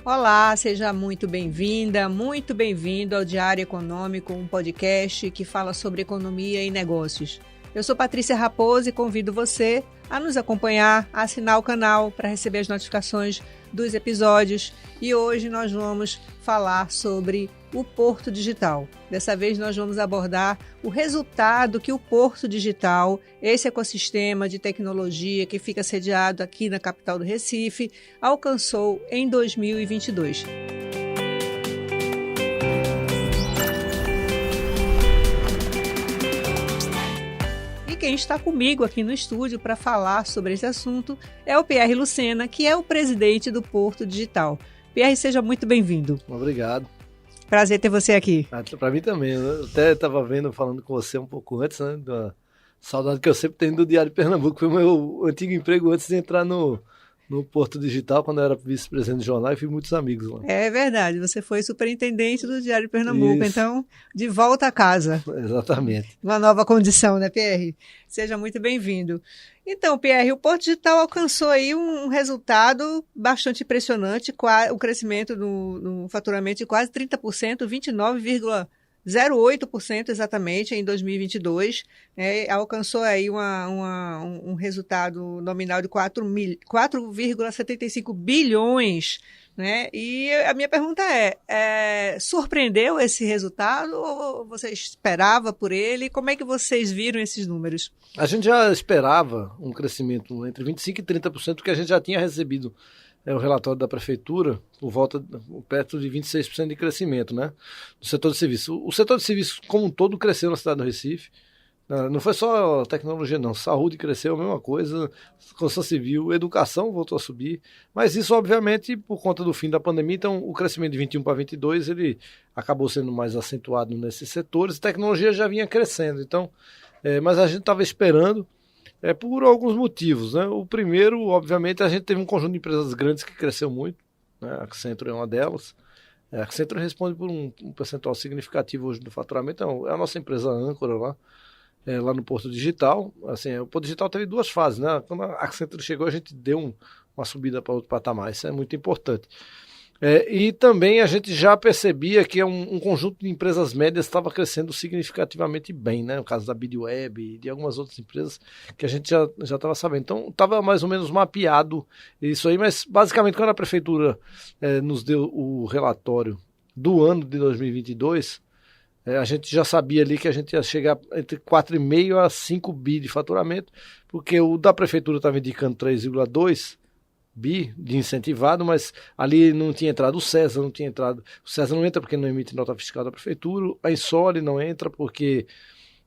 Olá, seja muito bem-vinda, muito bem-vindo ao Diário Econômico, um podcast que fala sobre economia e negócios. Eu sou Patrícia Raposo e convido você a nos acompanhar, a assinar o canal para receber as notificações dos episódios. E hoje nós vamos falar sobre o Porto Digital. Dessa vez nós vamos abordar o resultado que o Porto Digital, esse ecossistema de tecnologia que fica sediado aqui na capital do Recife, alcançou em 2022. Quem está comigo aqui no estúdio para falar sobre esse assunto é o Pierre Lucena, que é o presidente do Porto Digital. Pierre, seja muito bem-vindo. Obrigado. Prazer ter você aqui. Para mim também. Eu até estava falando com você um pouco antes, né? Da saudade que eu sempre tenho do Diário de Pernambuco. Foi o meu antigo emprego antes de entrar no Porto Digital, quando eu era vice-presidente do jornal, e fiz muitos amigos lá. É verdade, você foi superintendente do Diário de Pernambuco, Isso. Então, de volta a casa. Exatamente. Uma nova condição, né, Pierre? Seja muito bem-vindo. Então, Pierre, o Porto Digital alcançou aí um resultado bastante impressionante, o crescimento no faturamento de quase 30%, 29,08% exatamente em 2022, né, alcançou aí um resultado nominal de 4,75 bilhões, né? E a minha pergunta surpreendeu esse resultado ou você esperava por ele? Como é que vocês viram esses números? A gente já esperava um crescimento entre 25% e 30%, porque a gente já tinha recebido o relatório da prefeitura perto de 26% de crescimento, né, do setor de serviço. O setor de serviço como um todo cresceu na cidade do Recife. Não foi só tecnologia, não. Saúde cresceu, a mesma coisa, construção civil, educação voltou a subir, mas isso, obviamente, por conta do fim da pandemia. Então, o crescimento de 21 para 22, ele acabou sendo mais acentuado nesses setores. A tecnologia já vinha crescendo, então, mas a gente estava esperando por alguns motivos, né? O primeiro, obviamente, a gente teve um conjunto de empresas grandes que cresceu muito, né? A Accenture é uma delas. A Accenture responde por um percentual significativo hoje do faturamento, é a nossa empresa âncora lá no Porto Digital. Assim, o Porto Digital teve duas fases, né? Quando a Accenture chegou, a gente deu uma subida para outro patamar, isso é muito importante. E também a gente já percebia que um conjunto de empresas médias estava crescendo significativamente bem, né? No caso da BidWeb e de algumas outras empresas que a gente já estava sabendo. Então, estava mais ou menos mapeado isso aí, mas basicamente quando a prefeitura nos deu o relatório do ano de 2022, a gente já sabia ali que a gente ia chegar entre 4,5 a 5 bi de faturamento, porque o da prefeitura estava indicando 3,2 bi de incentivado, mas ali não tinha entrado o César, o César não entra porque não emite nota fiscal da prefeitura, a Insole não entra porque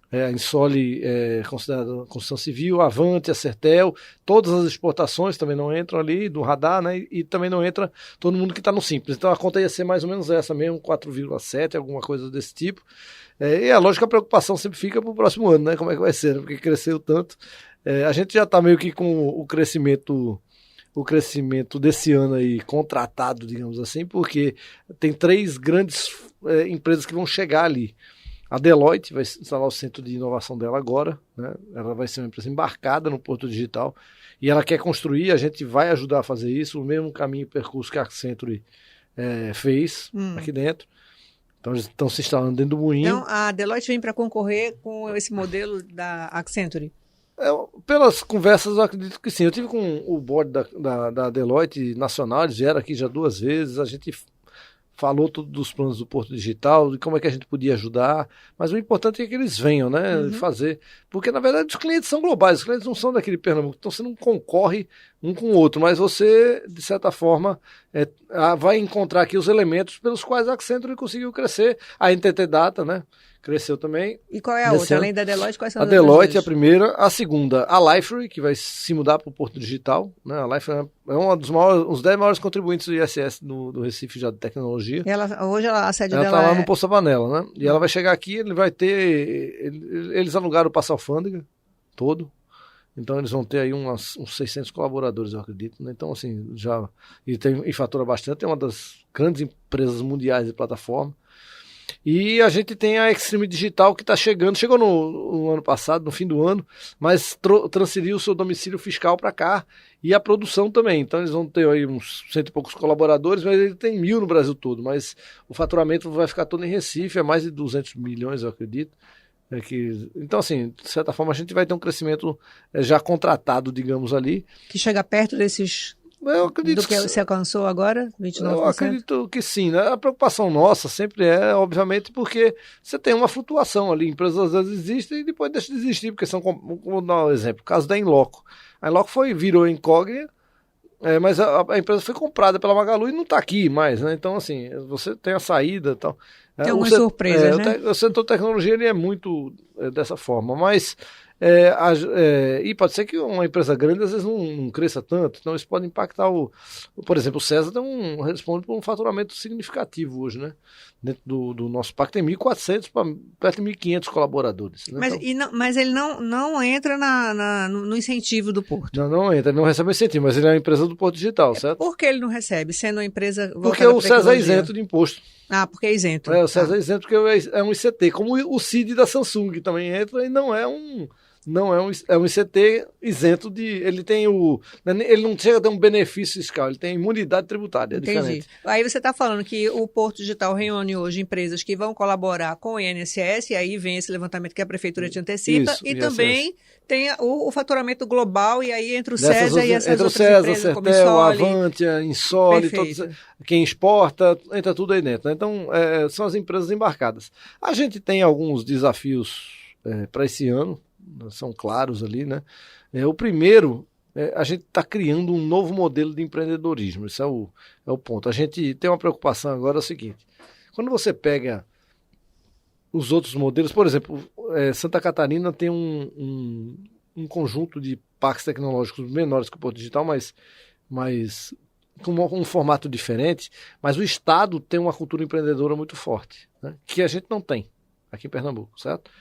a Insole é considerada construção civil, a Avante, a Sertel, todas as exportações também não entram ali do radar, né? E também não entra todo mundo que está no Simples. Então a conta ia ser mais ou menos essa mesmo, 4,7, alguma coisa desse tipo. E é lógico que a preocupação sempre fica para o próximo ano, né? Como é que vai ser, né? Porque cresceu tanto. A gente já está meio que com o crescimento desse ano aí contratado, digamos assim, porque tem 3 grandes empresas que vão chegar ali. A Deloitte vai instalar o centro de inovação dela agora, né? Ela vai ser uma empresa embarcada no Porto Digital e ela quer construir, a gente vai ajudar a fazer isso, o mesmo caminho e percurso que a Accenture fez aqui dentro. Então eles estão se instalando dentro do moinho. Então a Deloitte vem para concorrer com esse modelo da Accenture? Pelas conversas, eu acredito que sim. Eu tive com o board da Deloitte Nacional, eles vieram aqui já 2 vezes, a gente falou tudo dos planos do Porto Digital, de como é que a gente podia ajudar, mas o importante é que eles venham, né, fazer, porque na verdade os clientes são globais, os clientes não são daquele Pernambuco, então você não concorre um com o outro, mas você, de certa forma, vai encontrar aqui os elementos pelos quais a Accenture conseguiu crescer, a NTT Data, né, cresceu também. E qual é a outra? Além da Deloitte, quais são as outras? A Deloitte é a primeira, a segunda, a Lifery, que vai se mudar para o Porto Digital, né? A Lifery é uns 10 maiores contribuintes do ISS do Recife já de tecnologia. Hoje a sede dela está lá no Poço Savanella, né? E ela vai chegar aqui, ele vai ter, eles alugaram o Passo Alfândega todo, então eles vão ter aí uns 600 colaboradores, eu acredito, né? Então assim, e fatura bastante, é uma das grandes empresas mundiais de plataforma. E a gente tem a Extreme Digital que está chegou no ano passado, no fim do ano, mas transferiu o seu domicílio fiscal para cá e a produção também. Então eles vão ter aí uns 100 e poucos colaboradores, mas ele tem 1.000 no Brasil todo, mas o faturamento vai ficar todo em Recife, é mais de 200 milhões, eu acredito. Então, assim, de certa forma, a gente vai ter um crescimento já contratado, digamos ali. Que chega perto desses... Eu acredito do que você alcançou agora, 29%? Eu acredito que sim, né? A preocupação nossa sempre é, obviamente, porque você tem uma flutuação ali. Empresas às vezes existem e depois deixam de existir, porque são, vou dar um exemplo, o caso da Inloco. A Inloco virou incógnita, mas a empresa foi comprada pela Magalu e não está aqui mais, né? Então, assim, você tem a saída e tal. Tem algumas surpresas, né? O setor de tecnologia ele é muito dessa forma, mas e pode ser que uma empresa grande às vezes não cresça tanto, então isso pode impactar por exemplo, o César responde por um faturamento significativo hoje, né? Dentro do nosso parque tem 1.400 para perto de 1.500 colaboradores. Né? Mas ele não entra no incentivo do Porto. Não entra, ele não recebe incentivo, mas ele é uma empresa do Porto Digital, certo? Por que ele não recebe, sendo uma empresa voltada porque o César é isento de imposto. Ah, porque é isento. O César é isento porque é um ICT, como o CID da Samsung que também entra e não é um ICT isento de... Ele não chega a ter um benefício fiscal, ele tem imunidade tributária, é diferente. Aí você está falando que o Porto Digital reúne hoje empresas que vão colaborar com o INSS, e aí vem esse levantamento que a Prefeitura te antecipa, Isso, e INSS. Também tem o faturamento global, e aí entre o César e essas outras empresas, Sertel, como Insoli. Avantia, Insoli, quem exporta, entra tudo aí dentro. Então, são as empresas embarcadas. A gente tem alguns desafios para esse ano, são claros ali, né? O primeiro, a gente está criando um novo modelo de empreendedorismo, isso é o ponto. A gente tem uma preocupação agora, é o seguinte, quando você pega os outros modelos, por exemplo, Santa Catarina tem um conjunto de parques tecnológicos menores que o Porto Digital, mas com um formato diferente, mas o estado tem uma cultura empreendedora muito forte, né? Que a gente não tem aqui em Pernambuco, certo?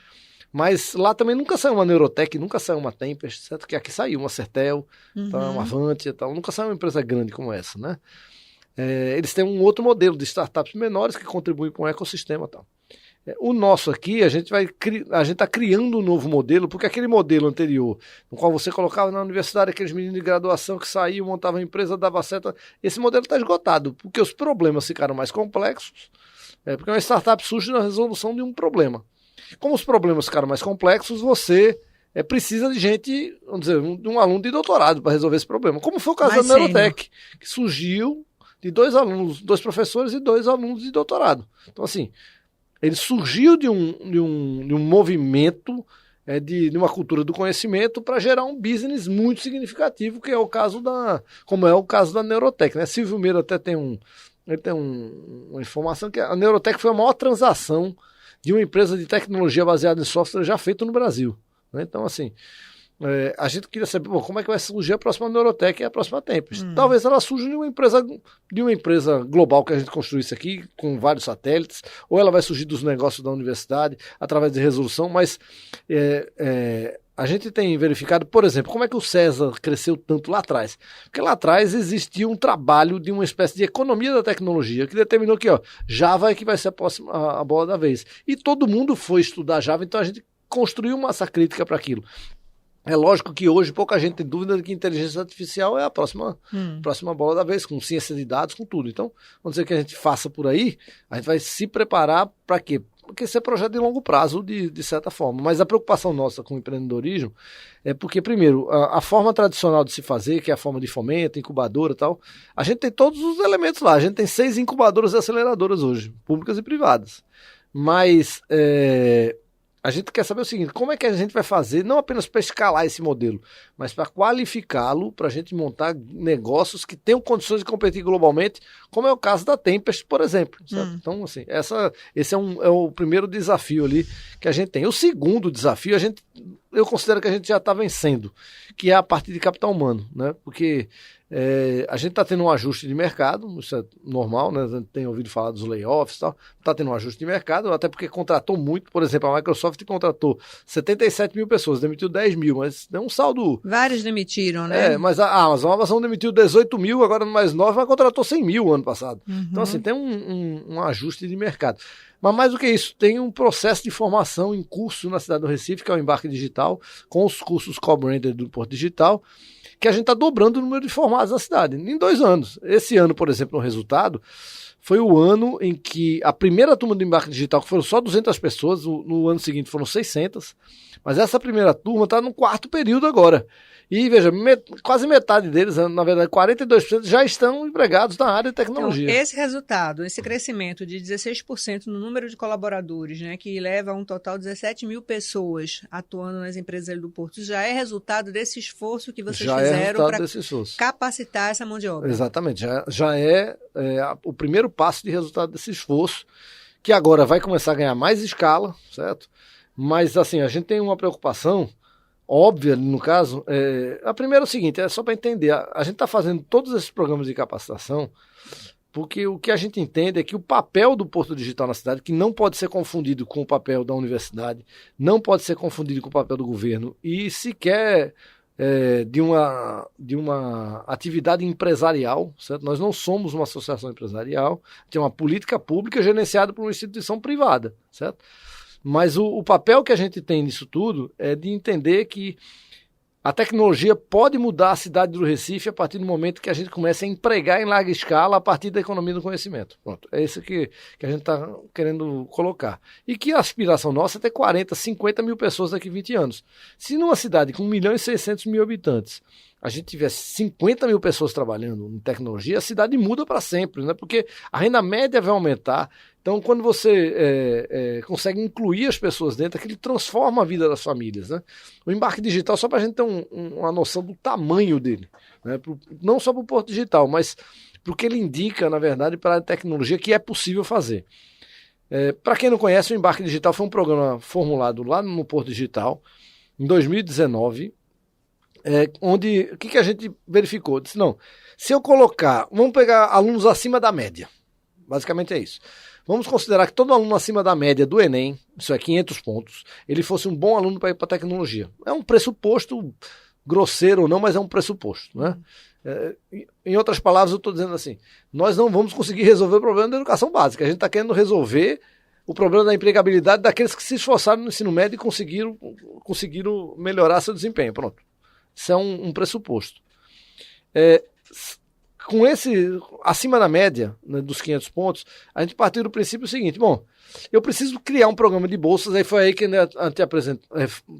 Mas lá também nunca saiu uma Neurotech, nunca saiu uma Tempest, certo? Que aqui saiu uma Sertel, uma Avantia e tal. Nunca saiu uma empresa grande como essa, né? Eles têm um outro modelo de startups menores que contribuem com o ecossistema e tal. O nosso aqui, a gente está criando um novo modelo, porque aquele modelo anterior, no qual você colocava na universidade aqueles meninos de graduação que saíam, montavam a empresa, dava certo, esse modelo está esgotado, porque os problemas ficaram mais complexos, porque uma startup surge na resolução de um problema. Como os problemas ficaram mais complexos, você precisa de gente, vamos dizer, de um aluno de doutorado para resolver esse problema. Como foi o caso da Neurotech, que surgiu de 2 alunos, 2 professores e 2 alunos de doutorado. Então, assim, ele surgiu de um movimento, de uma cultura do conhecimento para gerar um business muito significativo, que é o caso como é o caso da Neurotech, né? Silvio Meira até tem uma informação que a Neurotech foi a maior transação de uma empresa de tecnologia baseada em software já feita no Brasil, né? Então, assim, a gente queria saber como é que vai surgir a próxima Neurotech e a próxima Tempest. Talvez ela surja de uma empresa global que a gente construísse aqui, com vários satélites, ou ela vai surgir dos negócios da universidade, através de resolução, mas a gente tem verificado, por exemplo, como é que o César cresceu tanto lá atrás. Porque lá atrás existia um trabalho de uma espécie de economia da tecnologia que determinou que Java é que vai ser a bola da vez. E todo mundo foi estudar Java, então a gente construiu massa crítica para aquilo. É lógico que hoje pouca gente tem dúvida de que inteligência artificial é a próxima bola da vez, com ciência de dados, com tudo. Então, vamos dizer que a gente faça por aí, a gente vai se preparar para quê? Porque esse é projeto de longo prazo, de certa forma. Mas a preocupação nossa com o empreendedorismo é porque, primeiro, a forma tradicional de se fazer, que é a forma de fomento, incubadora e tal, a gente tem todos os elementos lá. A gente tem 6 incubadoras e aceleradoras hoje, públicas e privadas. Mas a gente quer saber o seguinte, como é que a gente vai fazer, não apenas para escalar esse modelo, mas para qualificá-lo, para a gente montar negócios que tenham condições de competir globalmente, como é o caso da Tempest, por exemplo. Então, assim, esse é o primeiro desafio ali que a gente tem. O segundo desafio, eu considero que a gente já está vencendo, que é a parte de capital humano, né? Porque a gente está tendo um ajuste de mercado, isso é normal, né? A gente tem ouvido falar dos layoffs e tal, está tendo um ajuste de mercado, até porque contratou muito, por exemplo, a Microsoft contratou 77 mil pessoas, demitiu 10 mil, mas deu um saldo... Vários demitiram, né? Mas a Amazon demitiu 18 mil, agora no mais 9, mas contratou 100 mil ano passado. Então, assim, tem um ajuste de mercado. Mas mais do que isso, tem um processo de formação em curso na cidade do Recife, que é o Embarque Digital, com os cursos co-branded do Porto Digital, que a gente está dobrando o número de formados na cidade, em 2 anos. Esse ano, por exemplo, no resultado, foi o ano em que a primeira turma do Embarque Digital, que foram só 200 pessoas, no ano seguinte foram 600, mas essa primeira turma está no 4º período agora. E veja, quase metade deles, na verdade 42%, já estão empregados na área de tecnologia. Então, esse resultado, esse crescimento de 16% no número de colaboradores, né, que leva a um total de 17 mil pessoas atuando nas empresas do Porto, já é resultado desse esforço que vocês fizeram para capacitar essa mão de obra. Exatamente, já é o primeiro passo de resultado desse esforço, que agora vai começar a ganhar mais escala, certo? Mas assim, a gente tem uma preocupação óbvia, no caso. A primeira é o seguinte, é só para entender, a gente está fazendo todos esses programas de capacitação porque o que a gente entende é que o papel do Porto Digital na cidade, que não pode ser confundido com o papel da universidade, não pode ser confundido com o papel do governo e sequer de uma atividade empresarial, certo? Nós não somos uma associação empresarial, tem uma política pública gerenciada por uma instituição privada, certo? Mas o papel que a gente tem nisso tudo é de entender que a tecnologia pode mudar a cidade do Recife a partir do momento que a gente começa a empregar em larga escala a partir da economia do conhecimento. Pronto, é isso que a gente está querendo colocar. E que a aspiração nossa é ter 40, 50 mil pessoas daqui a 20 anos. Se numa cidade com 1.600.000 habitantes a gente tivesse 50 mil pessoas trabalhando em tecnologia, a cidade muda para sempre, né? Porque a renda média vai aumentar. Então, quando você consegue incluir as pessoas dentro, aquilo transforma a vida das famílias, né? O embarque digital, só para a gente ter uma noção do tamanho dele, né? Não só para o Porto Digital, mas para o que ele indica, na verdade, para a tecnologia que é possível fazer. Para quem não conhece, o Embarque Digital foi um programa formulado lá no Porto Digital, em 2019, onde o que a gente verificou? Disse, não, se eu colocar, vamos pegar alunos acima da média, basicamente é isso. Vamos considerar que todo aluno acima da média do Enem, isso é 500 pontos, ele fosse um bom aluno para ir para a tecnologia. É um pressuposto grosseiro ou não, mas é um pressuposto, né? Em outras palavras, eu estou dizendo assim, nós não vamos conseguir resolver o problema da educação básica, a gente está querendo resolver o problema da empregabilidade daqueles que se esforçaram no ensino médio e conseguiram melhorar seu desempenho. Pronto. Isso é um pressuposto. Com esse, acima da média, né, dos 500 pontos, a gente partiu do princípio seguinte, bom, eu preciso criar um programa de bolsas, aí foi aí que a gente apresentou,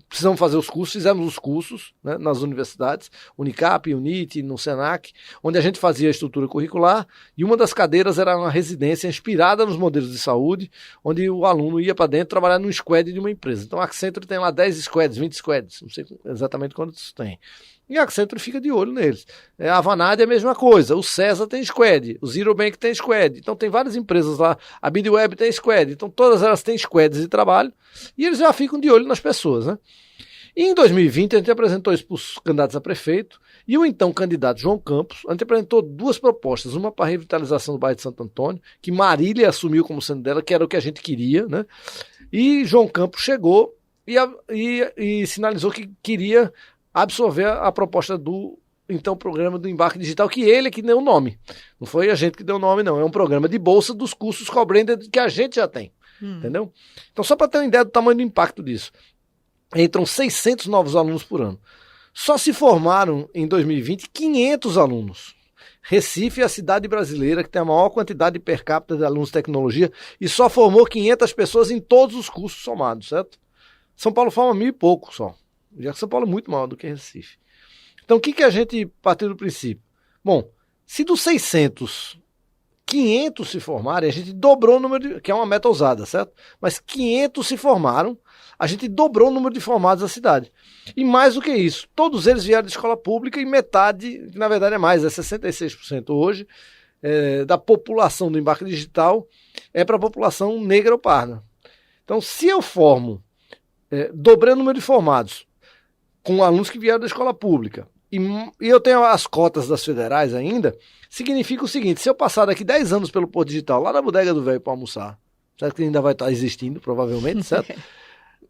precisamos fazer os cursos, fizemos os cursos, né, nas universidades, Unicap, Unite, no Senac, onde a gente fazia a estrutura curricular, e uma das cadeiras era uma residência inspirada nos modelos de saúde, onde o aluno ia para dentro trabalhar num squad de uma empresa. Então a Accenture tem lá 10 squads, 20 squads, não sei exatamente quantos tem. E a Accenture fica de olho neles. A Vanad é a mesma coisa. O César tem squad. O Zero Bank tem squad. Então tem várias empresas lá. A Bidweb tem squad. Então todas elas têm squads de trabalho. E eles já ficam de olho nas pessoas, né? E em 2020 a gente apresentou isso para os candidatos a prefeito. E o então candidato João Campos, a gente apresentou 2 propostas. Uma para a revitalização do bairro de Santo Antônio, que Marília assumiu como sendo dela, que era o que a gente queria, né? E João Campos chegou e sinalizou que queria absorver a proposta do, então, programa do Embarque Digital, que ele é que deu o nome. Não foi a gente que deu o nome, não. É um programa de bolsa dos cursos co-branded que a gente já tem. Entendeu? Então, só para ter uma ideia do tamanho do impacto disso. Entram 600 novos alunos por ano. Só se formaram, em 2020, 500 alunos. Recife é a cidade brasileira que tem a maior quantidade per capita de alunos de tecnologia e só formou 500 pessoas em todos os cursos somados, certo? São Paulo forma 1.000 e pouco só. Já que São Paulo é muito maior do que Recife. Então, o que a gente partiu do princípio? Bom, se dos 600, 500 se formarem, a gente dobrou o número que é uma meta ousada, certo? Mas 500 se formaram, a gente dobrou o número de formados da cidade. E mais do que isso, todos eles vieram de escola pública e metade, que na verdade é mais, 66% hoje, da população do Embarque Digital é para a população negra ou parda. Então, se eu formo, dobrei o número de formados, com alunos que vieram da escola pública, e eu tenho as cotas das federais ainda, significa o seguinte, se eu passar daqui 10 anos pelo Porto Digital, lá na Bodega do Velho para almoçar, certo que ainda vai estar existindo, provavelmente, certo?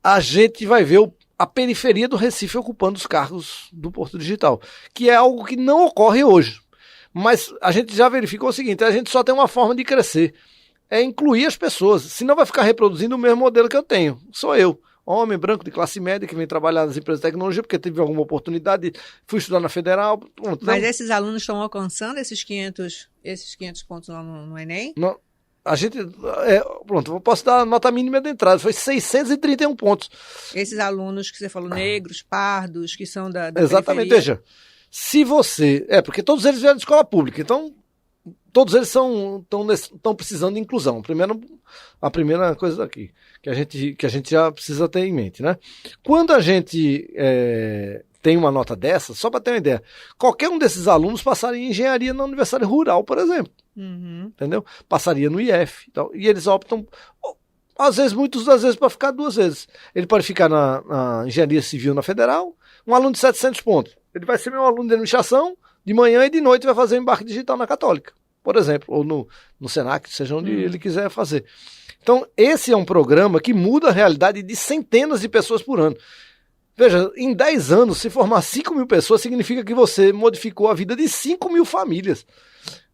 A gente vai ver a periferia do Recife ocupando os cargos do Porto Digital, que é algo que não ocorre hoje. Mas a gente já verificou o seguinte, a gente só tem uma forma de crescer, é incluir as pessoas, senão vai ficar reproduzindo o mesmo modelo que eu tenho. Sou eu, homem branco de classe média que vem trabalhar nas empresas de tecnologia porque teve alguma oportunidade, fui estudar na Federal. Mas esses alunos estão alcançando esses 500 pontos lá no Enem? Não, a gente, pronto, eu posso dar a nota mínima de entrada, foi 631 pontos. Esses alunos que você falou, negros, pardos, que são da Exatamente, periferia. veja, se você, porque todos eles vieram de escola pública, então todos eles estão precisando de inclusão. A primeira coisa daqui, que a gente já precisa ter em mente, né? Quando a gente tem uma nota dessa, só para ter uma ideia, qualquer um desses alunos passaria em engenharia na Universidade Rural, por exemplo. Uhum. Entendeu? Passaria no IF. E eles optam, às vezes, muitas das vezes, para ficar 2 vezes. Ele pode ficar na engenharia civil na Federal, um aluno de 700 pontos. Ele vai ser meu aluno de administração, de manhã e de noite vai fazer embarque digital na Católica, por exemplo, ou no Senac, seja onde ele quiser fazer. Então, esse é um programa que muda a realidade de centenas de pessoas por ano. Veja, em 10 anos, se formar 5 mil pessoas, significa que você modificou a vida de 5 mil famílias.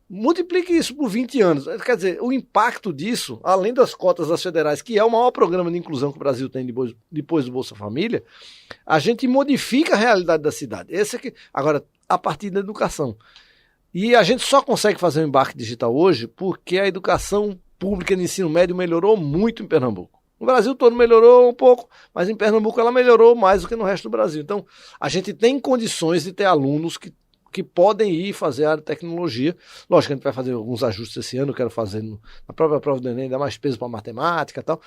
Multiplique isso por 20 anos. Quer dizer, o impacto disso, além das cotas das federais, que é o maior programa de inclusão que o Brasil tem depois do Bolsa Família, a gente modifica a realidade da cidade. Agora, a partir da educação. E a gente só consegue fazer um embarque digital hoje porque a educação pública de ensino médio melhorou muito em Pernambuco. No Brasil todo melhorou um pouco, mas em Pernambuco ela melhorou mais do que no resto do Brasil. Então, a gente tem condições de ter alunos que podem ir fazer a área de tecnologia. Lógico que a gente vai fazer alguns ajustes esse ano, eu quero fazer na própria prova do Enem, dar mais peso para matemática e tal,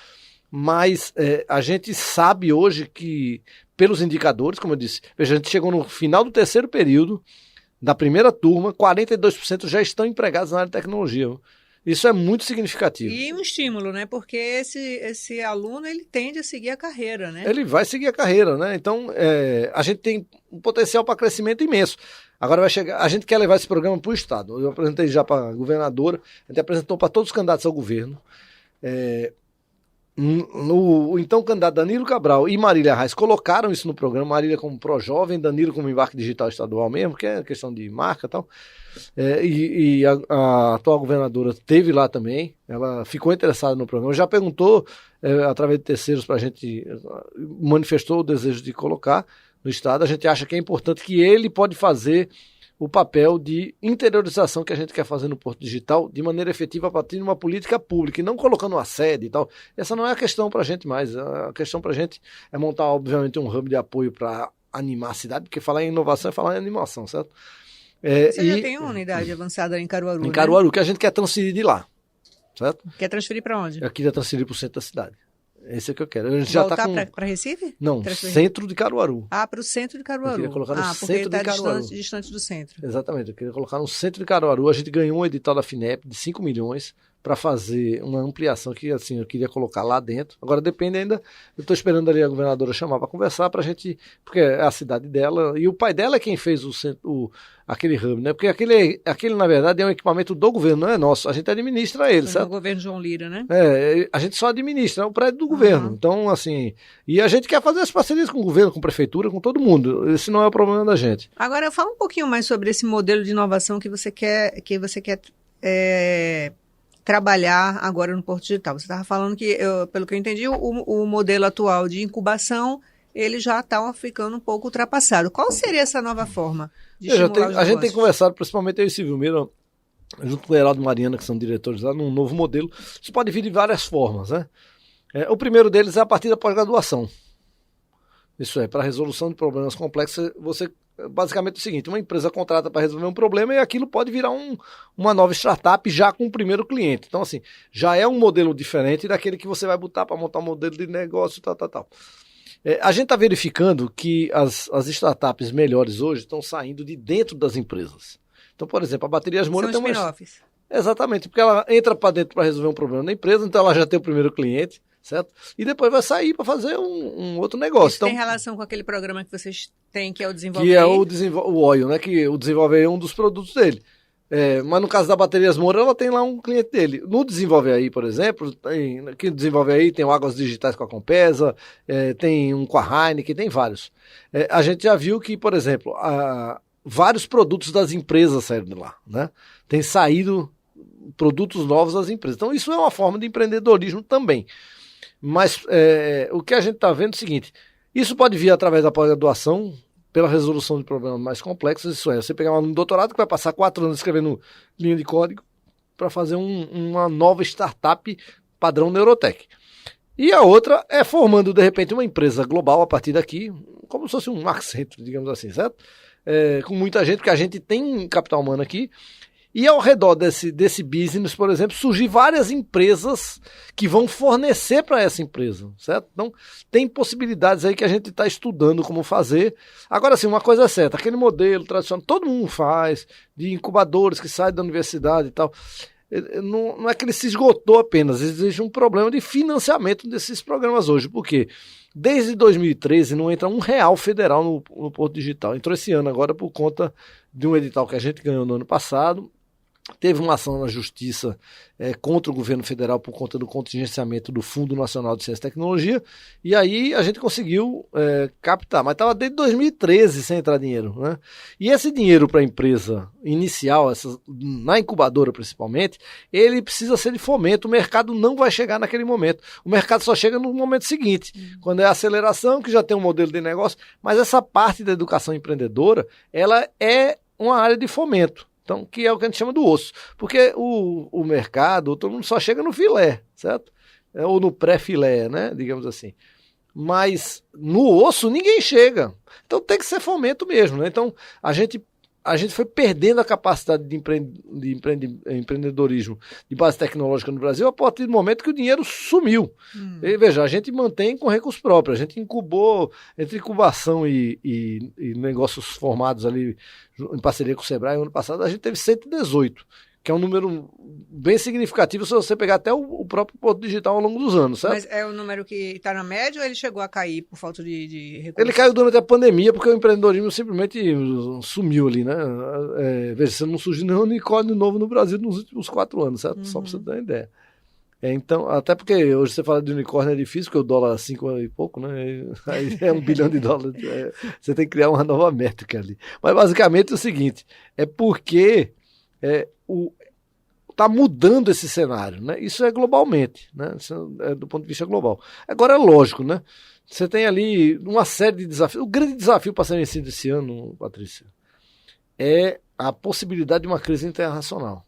mas a gente sabe hoje que, pelos indicadores, como eu disse, veja, a gente chegou no final do 3º período, da primeira turma, 42% já estão empregados na área de tecnologia. Isso é muito significativo. E um estímulo, né? Porque esse aluno, ele tende a seguir a carreira, né? Ele vai seguir a carreira, né? Então, a gente tem um potencial para crescimento imenso. Agora vai chegar, a gente quer levar esse programa para o Estado. Eu apresentei já para a governadora, a gente apresentou para todos os candidatos ao governo. O então candidato Danilo Cabral e Marília Reis colocaram isso no programa, Marília como pró-jovem, Danilo como embarque digital estadual mesmo, que é questão de marca e tal. E a atual governadora esteve lá também, ela ficou interessada no programa, já perguntou, através de terceiros, para a gente, manifestou o desejo de colocar no Estado. A gente acha que é importante que ele pode fazer o papel de interiorização que a gente quer fazer no Porto Digital de maneira efetiva a partir de uma política pública e não colocando uma sede e tal. Essa não é a questão para a gente mais. A questão para a gente é montar, obviamente, um hub de apoio para animar a cidade, porque falar em inovação é falar em animação, certo? Você já tem uma unidade avançada em Caruaru, Em Caruaru, né? Que a gente quer transferir de lá, certo? Quer transferir para onde? Eu queria transferir para o centro da cidade. Esse é o que eu quero. Voltar para Recife? Não, centro de Caruaru. Para o centro de Caruaru. Eu queria colocar no centro de Caruaru. Porque está distante do centro. Exatamente, eu queria colocar no centro de Caruaru. A gente ganhou um edital da FINEP de 5 milhões para fazer uma ampliação que, assim, eu queria colocar lá dentro. Agora depende ainda, eu estou esperando ali a governadora chamar para conversar para a gente, porque é a cidade dela, e o pai dela é quem fez aquele hub, né? Porque aquele, na verdade, é um equipamento do governo, não é nosso, a gente administra ele, certo? Do governo João Lira, né? A gente só administra, é um prédio do governo. Então, assim, e a gente quer fazer as parcerias com o governo, com a prefeitura, com todo mundo. Esse não é o problema da gente. Agora, fala um pouquinho mais sobre esse modelo de inovação que você quer trabalhar agora no Porto Digital. Você estava falando que, pelo que eu entendi, o modelo atual de incubação, ele já está ficando um pouco ultrapassado. Qual seria essa nova forma de estimular os A gente tem conversado, principalmente eu e Silvio Meira, junto com o Heraldo e Mariana, que são diretores lá, num novo modelo. Isso pode vir de várias formas, né? O primeiro deles é a partir da pós-graduação. Isso é, para a resolução de problemas complexos, você basicamente é o seguinte, uma empresa contrata para resolver um problema e aquilo pode virar uma nova startup já com o primeiro cliente. Então, assim, já é um modelo diferente daquele que você vai botar para montar um modelo de negócio, tal. A gente está verificando que as startups melhores hoje estão saindo de dentro das empresas. Então, por exemplo, a Baterias Moura tem uma... spin-offs. Exatamente, porque ela entra para dentro para resolver um problema da empresa, então ela já tem o primeiro cliente, certo? E depois vai sair para fazer um outro negócio. Isso tem relação com aquele programa que vocês têm, que é o Desenvolve Que é o OIL, né? Que o Desenvolve é um dos produtos dele. Mas no caso da Baterias Moura, ela tem lá um cliente dele. No Desenvolve Aí, por exemplo, aqui no Desenvolve Aí tem o Águas Digitais com a Compesa, tem um com a Heineken, tem vários. A gente já viu que, por exemplo, vários produtos das empresas saíram de lá, né? Tem saído produtos novos às empresas. Então, isso é uma forma de empreendedorismo também. Mas o que a gente está vendo é o seguinte, isso pode vir através da pós-graduação, pela resolução de problemas mais complexos, isso é, você pegar um aluno de doutorado que vai passar 4 anos escrevendo linha de código para fazer uma nova startup padrão Neurotech. E a outra é formando, de repente, uma empresa global a partir daqui, como se fosse um Accenture, digamos assim, certo? Com muita gente, porque a gente tem capital humano aqui, e ao redor desse business, por exemplo, surgir várias empresas que vão fornecer para essa empresa, certo? Então, tem possibilidades aí que a gente está estudando como fazer. Agora, sim, uma coisa é certa, aquele modelo tradicional, todo mundo faz, de incubadores que saem da universidade e tal, não é que ele se esgotou apenas, existe um problema de financiamento desses programas hoje. Por quê? Desde 2013 não entra R$1 federal no Porto Digital. Entrou esse ano agora por conta de um edital que a gente ganhou no ano passado. Teve uma ação na Justiça contra o governo federal por conta do contingenciamento do Fundo Nacional de Ciência e Tecnologia, e aí a gente conseguiu captar, mas estava desde 2013 sem entrar dinheiro, né? E esse dinheiro para a empresa inicial, na incubadora principalmente, ele precisa ser de fomento, o mercado não vai chegar naquele momento, o mercado só chega no momento seguinte, quando é a aceleração, que já tem um modelo de negócio, mas essa parte da educação empreendedora, ela é uma área de fomento. Então, que é o que a gente chama do osso. Porque o mercado, todo mundo só chega no filé, certo? Ou no pré-filé, né? Digamos assim. Mas no osso ninguém chega. Então tem que ser fomento mesmo, né? Então a gente foi perdendo a capacidade de empreendedorismo de base tecnológica no Brasil a partir do momento que o dinheiro sumiu. E, veja, a gente mantém com recursos próprios. A gente incubou, entre incubação e negócios formados ali em parceria com o Sebrae, ano passado a gente teve 118, que é um número bem significativo se você pegar até o próprio Porto Digital ao longo dos anos, certo? Mas é o número que está na média ou ele chegou a cair por falta de recursos? Ele caiu durante a pandemia porque o empreendedorismo simplesmente sumiu ali, né? Veja, você não surgiu nenhum unicórnio novo no Brasil nos últimos 4 anos, certo? Só para você ter uma ideia. Então, até porque hoje você fala de unicórnio é difícil, porque o dólar é 5 e pouco, né? Aí é $1 bilhão. Você tem que criar uma nova métrica ali. Mas basicamente é o seguinte, é porque está mudando esse cenário, né? Isso é globalmente, né? Isso é do ponto de vista global. Agora é lógico, né? Você tem ali uma série de desafios. O grande desafio para ser vencido esse ano, Patrícia, é a possibilidade de uma crise internacional.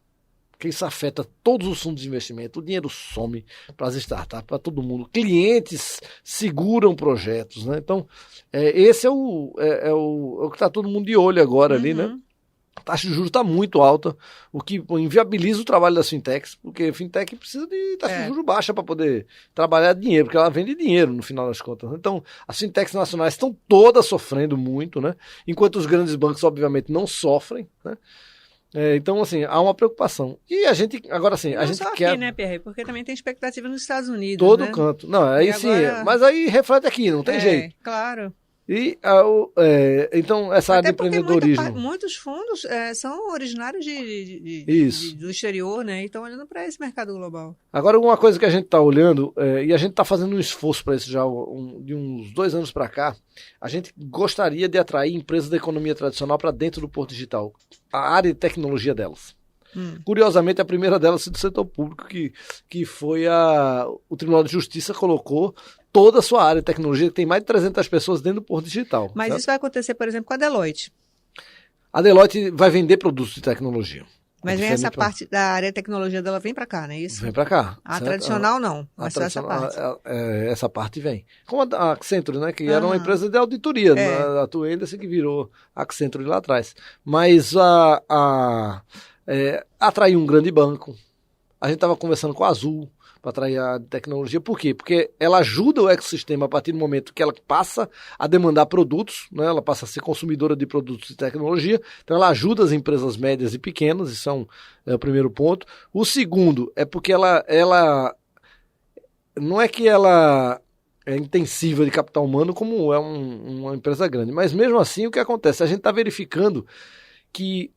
Porque isso afeta todos os fundos de investimento, o dinheiro some para as startups, para todo mundo. Clientes seguram projetos, né? Então, esse é o que está todo mundo de olho agora ali, né? A taxa de juros está muito alta, o que inviabiliza o trabalho das fintechs, porque a fintech precisa de taxa de juros baixa para poder trabalhar dinheiro, porque ela vende dinheiro no final das contas. Então, as fintechs nacionais estão todas sofrendo muito, né? Enquanto os grandes bancos, obviamente, não sofrem, né? Então, assim, há uma preocupação. E a gente, agora assim, a gente quer... aqui, né, Pierre? Porque também tem expectativa nos Estados Unidos, todo né? canto. Não, aí sim, mas aí reflete aqui, não tem jeito. Claro. E, então, essa área de empreendedorismo... Muitos fundos são originários do exterior, né? E estão olhando para esse mercado global. Agora, uma coisa que a gente está olhando, e a gente está fazendo um esforço para isso já de uns 2 anos para cá, a gente gostaria de atrair empresas da economia tradicional para dentro do Porto Digital, a área de tecnologia delas. Curiosamente, a primeira delas é do setor público, que foi o Tribunal de Justiça colocou toda a sua área de tecnologia, que tem mais de 300 pessoas dentro do Porto Digital. Mas certo? Isso vai acontecer, por exemplo, com a Deloitte. A Deloitte vai vender produtos de tecnologia. Mas vem essa parte da área de tecnologia dela, vem para cá, não é isso? Vem para cá. A certo? Tradicional não, mas só essa parte. Essa parte vem. Como a Accenture, né, que era uma empresa de auditoria, a Tuendes que virou Accenture lá atrás. Mas atrair um grande banco. A gente estava conversando com a Azul para atrair a tecnologia. Por quê? Porque ela ajuda o ecossistema a partir do momento que ela passa a demandar produtos, né? Ela passa a ser consumidora de produtos de tecnologia, então ela ajuda as empresas médias e pequenas, isso é o primeiro ponto. O segundo é porque ela não é que ela é intensiva de capital humano como é uma empresa grande, mas mesmo assim o que acontece? A gente está verificando que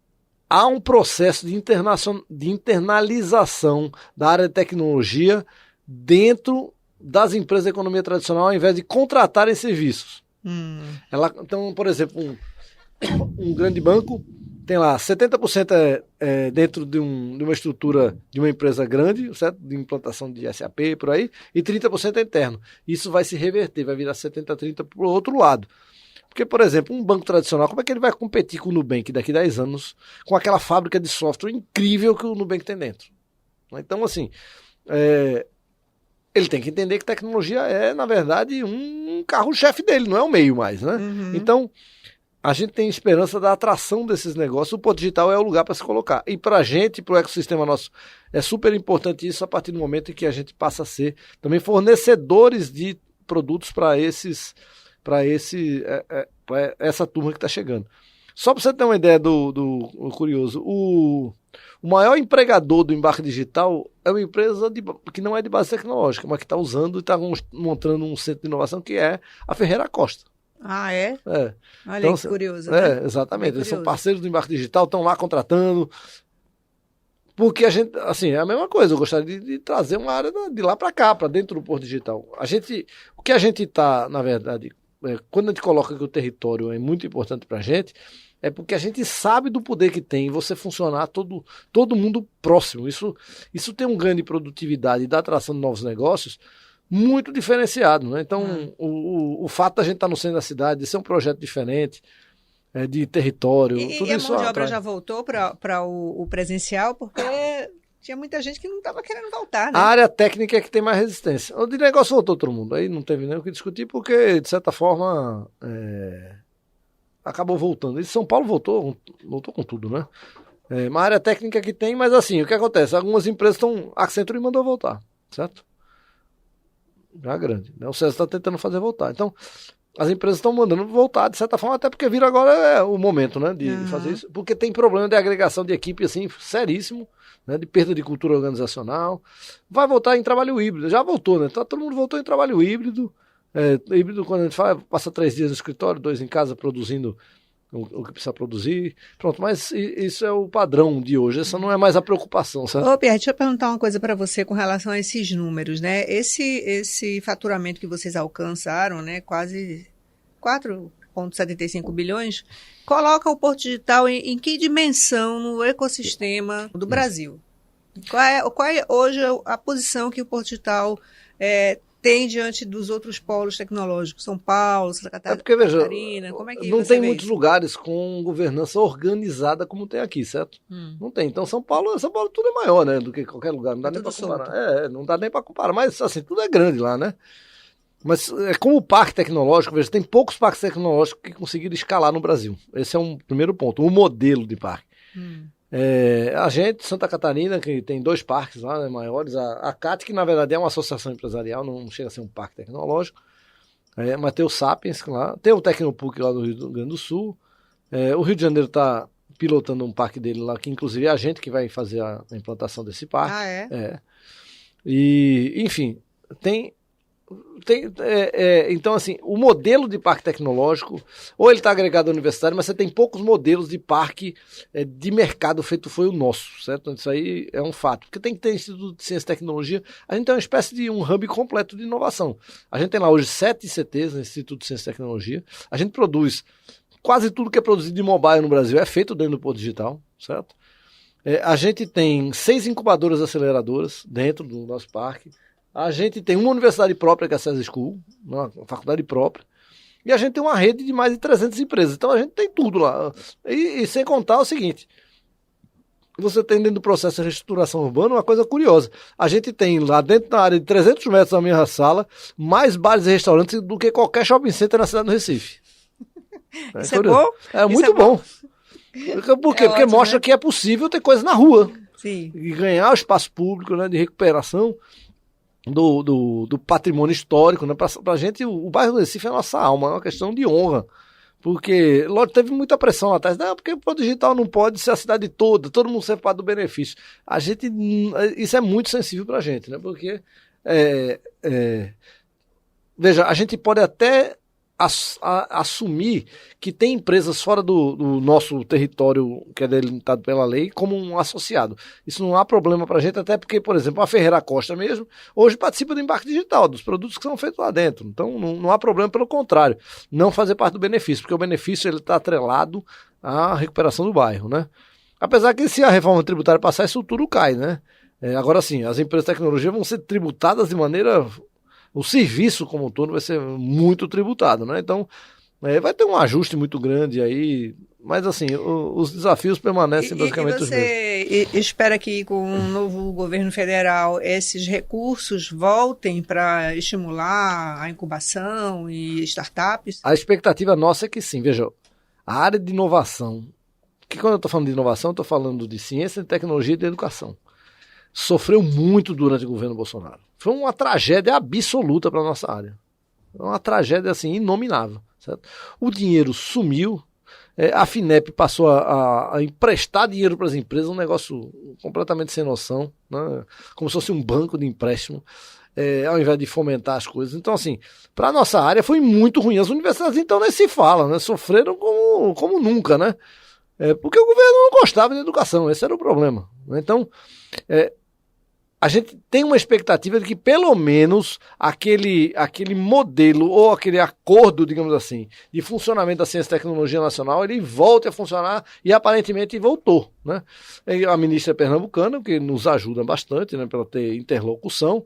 há um processo de internalização da área de tecnologia dentro das empresas da economia tradicional, ao invés de contratarem serviços. Então, por exemplo, um grande banco tem lá 70% dentro de uma estrutura de uma empresa grande, certo? De implantação de SAP, por aí, e 30% é interno. Isso vai se reverter, vai virar 70-30 para o outro lado. Porque, por exemplo, um banco tradicional, como é que ele vai competir com o Nubank daqui a 10 anos com aquela fábrica de software incrível que o Nubank tem dentro? Então, assim, ele tem que entender que tecnologia é, na verdade, um carro-chefe dele, não é o meio mais, né? Uhum. Então, a gente tem esperança da atração desses negócios. O Porto Digital é o lugar para se colocar. E para a gente, para o ecossistema nosso, é super importante isso a partir do momento em que a gente passa a ser também fornecedores de produtos para essa turma que está chegando. Só para você ter uma ideia do curioso, o maior empregador do embarque digital é uma empresa que não é de base tecnológica, mas que está usando e está montando um centro de inovação que é a Ferreira Costa. Ah, é? É. Olha Então, que curioso, né? Exatamente. Eles são parceiros do embarque digital, estão lá contratando. Porque a gente, assim, é a mesma coisa. Eu gostaria de trazer uma área de lá para cá, para dentro do Porto Digital. O que a gente está, na verdade, quando a gente coloca que o território é muito importante para a gente, é porque a gente sabe do poder que tem você funcionar todo mundo próximo. Isso tem um ganho de produtividade e da atração de novos negócios muito diferenciado, né? Então, o fato da gente estar no centro da cidade, de ser um projeto diferente, de território, tudo e isso a mão de obra atrai. já voltou para o presencial, porque tinha muita gente que não estava querendo voltar, né? A área técnica é que tem mais resistência. O de negócio voltou todo mundo, aí não teve nem o que discutir, porque, de certa forma, acabou voltando. E São Paulo voltou com tudo, né? Uma área técnica que tem, mas assim, o que acontece? Algumas empresas estão... A Accenture mandou voltar, certo? Já grande, né? O César está tentando fazer voltar. Então, as empresas estão mandando voltar, de certa forma, até porque vira agora o momento, né, de fazer isso, porque tem problema de agregação de equipe, assim, seríssimo, né, de perda de cultura organizacional. Vai voltar em trabalho híbrido, já voltou, né? Todo mundo voltou em trabalho híbrido. Híbrido, quando a gente fala, passa 3 dias no escritório, 2 em casa produzindo o que precisa produzir. Pronto, mas isso é o padrão de hoje, essa não é mais a preocupação, certo? Ô, Pierre, deixa eu perguntar uma coisa para você com relação a esses números, né? Esse faturamento que vocês alcançaram, né, quase 4,75 bilhões, coloca o Porto Digital em que dimensão no ecossistema do Brasil? Qual é hoje a posição que o Porto Digital tem diante dos outros polos tecnológicos? São Paulo, Santa Catarina, porque, veja, como é que não você tem vê muitos isso? lugares com governança organizada como tem aqui, certo? Não tem. Então, São Paulo tudo é maior, né, do que qualquer lugar. Não dá nem para comparar. Não dá nem para comparar, mas assim, tudo é grande lá, né? Mas como o parque tecnológico, veja, tem poucos parques tecnológicos que conseguiram escalar no Brasil. Esse é um primeiro ponto, o modelo de parque. A gente, Santa Catarina, que tem 2 parques lá, né, maiores, a CAT, que na verdade é uma associação empresarial, não chega a ser um parque tecnológico, mas tem o Sapiens lá, tem o Tecnopuc lá do Rio Grande do Sul, o Rio de Janeiro está pilotando um parque dele lá, que inclusive é a gente que vai fazer a implantação desse parque. Ah, é? E, enfim, então, assim, o modelo de parque tecnológico, ou ele está agregado à universidade, mas você tem poucos modelos de parque de mercado feito foi o nosso, certo? Isso aí é um fato, porque tem que ter Instituto de Ciência e Tecnologia, a gente tem uma espécie de um hub completo de inovação. A gente tem lá hoje 7 ICTs no Instituto de Ciência e Tecnologia, a gente produz quase tudo que é produzido de mobile no Brasil é feito dentro do Porto Digital, certo? A gente tem 6 incubadoras aceleradoras dentro do nosso parque. A gente tem uma universidade própria, que é a CES School, uma faculdade própria, e a gente tem uma rede de mais de 300 empresas. Então a gente tem tudo lá. E sem contar o seguinte, você tem dentro do processo de reestruturação urbana uma coisa curiosa. A gente tem lá dentro da área de 300 metros da minha sala, mais bares e restaurantes do que qualquer shopping center na cidade do Recife. Isso é bom? É muito bom. Por quê? Porque ótimo, mostra, né, que é possível ter coisa na rua. Sim. E ganhar o espaço público, né, de recuperação do patrimônio histórico, né? Pra gente, o bairro do Recife é a nossa alma, é uma questão de honra. Porque, lógico, teve muita pressão lá atrás. Não, porque o Porto Digital não pode ser a cidade toda, todo mundo ser parte do benefício. Isso é muito sensível pra gente, né? Porque, veja, a gente pode até assumir que tem empresas fora do nosso território, que é delimitado pela lei, como um associado. Isso não há problema para a gente, até porque, por exemplo, a Ferreira Costa mesmo, hoje participa do embarque digital, dos produtos que são feitos lá dentro. Então, não há problema, pelo contrário, não fazer parte do benefício, porque o benefício está atrelado a recuperação do bairro, né? Apesar que se a reforma tributária passar, isso tudo cai, né? Agora sim, as empresas de tecnologia vão ser tributadas de maneira... O serviço como um todo vai ser muito tributado, né? Então, vai ter um ajuste muito grande aí, mas assim, os desafios permanecem basicamente os mesmos. E você espera que com o novo governo federal esses recursos voltem para estimular a incubação e startups? A expectativa nossa é que sim. Veja, a área de inovação, que quando eu estou falando de inovação, estou falando de ciência, de tecnologia e de educação, sofreu muito durante o governo Bolsonaro. Foi uma tragédia absoluta para a nossa área. Uma tragédia assim, inominável. Certo? O dinheiro sumiu, a FINEP passou a emprestar dinheiro para as empresas, um negócio completamente sem noção, né? Como se fosse um banco de empréstimo, ao invés de fomentar as coisas. Então, assim, para a nossa área foi muito ruim. As universidades, então, nem se fala, né? Sofreram como nunca, né? Porque o governo não gostava de educação, esse era o problema. Então, a gente tem uma expectativa de que pelo menos aquele modelo ou aquele acordo, digamos assim, de funcionamento da ciência e tecnologia nacional, ele volte a funcionar e aparentemente voltou, né? E a ministra pernambucana, que nos ajuda bastante, né, para ter interlocução,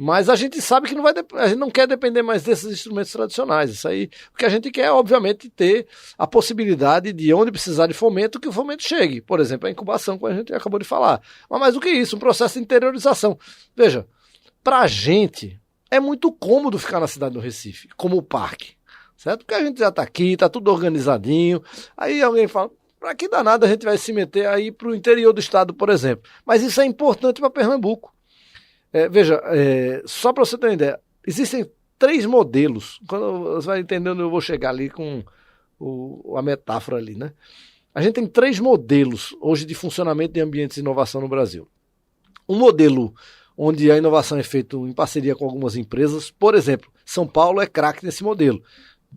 mas a gente sabe que a gente não quer depender mais desses instrumentos tradicionais. Isso aí, o que a gente quer é, obviamente, ter a possibilidade de, onde precisar de fomento, que o fomento chegue. Por exemplo, a incubação, como a gente acabou de falar. Mas mais do que isso, um processo de interiorização. Veja, para a gente é muito cômodo ficar na cidade do Recife, como o parque, certo? Porque a gente já está aqui, está tudo organizadinho. Aí alguém fala, para que danada a gente vai se meter aí para o interior do estado, por exemplo? Mas isso é importante para Pernambuco. Veja, só para você ter uma ideia, existem 3 modelos. Quando você vai entendendo, eu vou chegar ali com a metáfora ali, né? A gente tem 3 modelos hoje de funcionamento de ambientes de inovação no Brasil. Um modelo onde a inovação é feita em parceria com algumas empresas. Por exemplo, São Paulo é craque nesse modelo.